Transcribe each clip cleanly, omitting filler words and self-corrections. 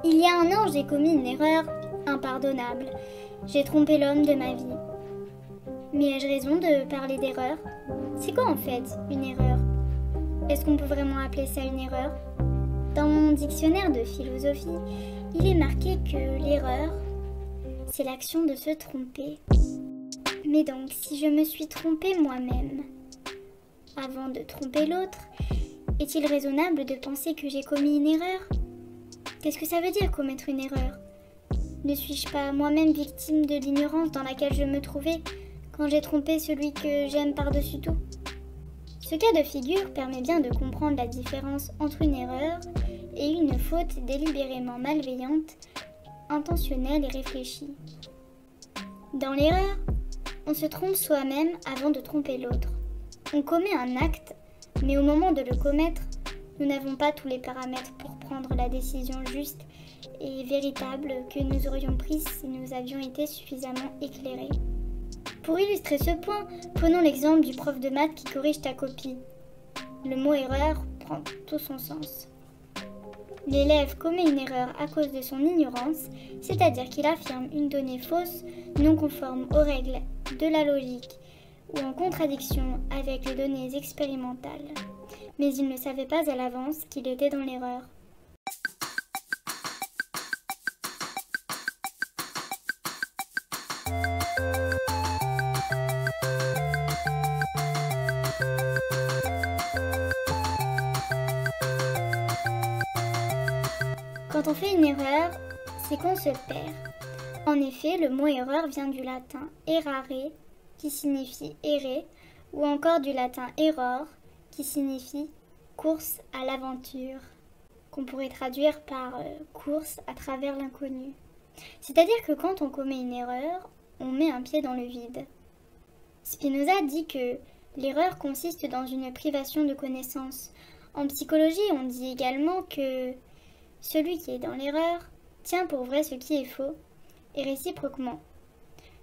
Il y a un an, j'ai commis une erreur impardonnable. J'ai trompé l'homme de ma vie. Mais ai-je raison de parler d'erreur? C'est quoi en fait une erreur? Est-ce qu'on peut vraiment appeler ça une erreur? Dans mon dictionnaire de philosophie, il est marqué que l'erreur, c'est l'action de se tromper. Mais donc, si je me suis trompée moi-même, avant de tromper l'autre, est-il raisonnable de penser que j'ai commis une erreur? Qu'est-ce que ça veut dire commettre une erreur? Ne suis-je pas moi-même victime de l'ignorance dans laquelle je me trouvais quand j'ai trompé celui que j'aime par-dessus tout? Ce cas de figure permet bien de comprendre la différence entre une erreur et une faute délibérément malveillante, intentionnelle et réfléchie. Dans l'erreur, on se trompe soi-même avant de tromper l'autre. On commet un acte, mais au moment de le commettre, nous n'avons pas tous les paramètres pour prendre la décision juste et véritable que nous aurions prise si nous avions été suffisamment éclairés. Pour illustrer ce point, prenons l'exemple du prof de maths qui corrige ta copie. Le mot erreur prend tout son sens. L'élève commet une erreur à cause de son ignorance, c'est-à-dire qu'il affirme une donnée fausse, non conforme aux règles de la logique ou en contradiction avec les données expérimentales. Mais il ne savait pas à l'avance qu'il était dans l'erreur. Quand on fait une erreur, c'est qu'on se perd. En effet, le mot erreur vient du latin errare, qui signifie errer, ou encore du latin error, qui signifie course à l'aventure, qu'on pourrait traduire par course à travers l'inconnu. C'est-à-dire que quand on commet une erreur, on met un pied dans le vide. Spinoza dit que l'erreur consiste dans une privation de connaissance. En psychologie, on dit également que celui qui est dans l'erreur tient pour vrai ce qui est faux, et réciproquement.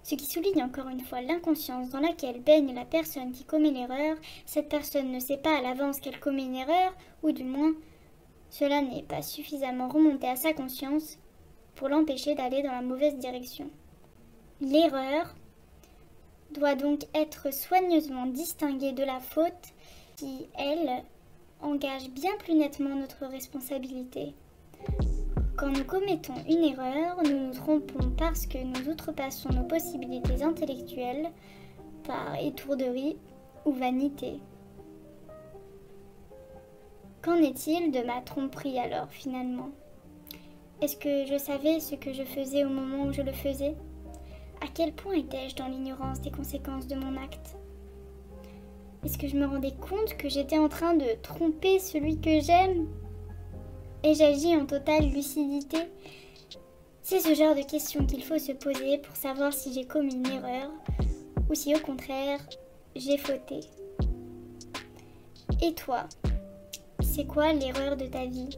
Ce qui souligne encore une fois l'inconscience dans laquelle baigne la personne qui commet l'erreur. Cette personne ne sait pas à l'avance qu'elle commet une erreur, ou du moins, cela n'est pas suffisamment remonté à sa conscience pour l'empêcher d'aller dans la mauvaise direction. L'erreur doit donc être soigneusement distinguée de la faute qui, elle, engage bien plus nettement notre responsabilité. Quand nous commettons une erreur, nous nous trompons parce que nous outrepassons nos possibilités intellectuelles par étourderie ou vanité. Qu'en est-il de ma tromperie alors finalement? Est-ce que je savais ce que je faisais au moment où je le faisais? À quel point étais-je dans l'ignorance des conséquences de mon acte? Est-ce que je me rendais compte que j'étais en train de tromper celui que j'aime? Et j'agis en totale lucidité? C'est ce genre de questions qu'il faut se poser pour savoir si j'ai commis une erreur ou si au contraire j'ai fauté. Et toi, c'est quoi l'erreur de ta vie?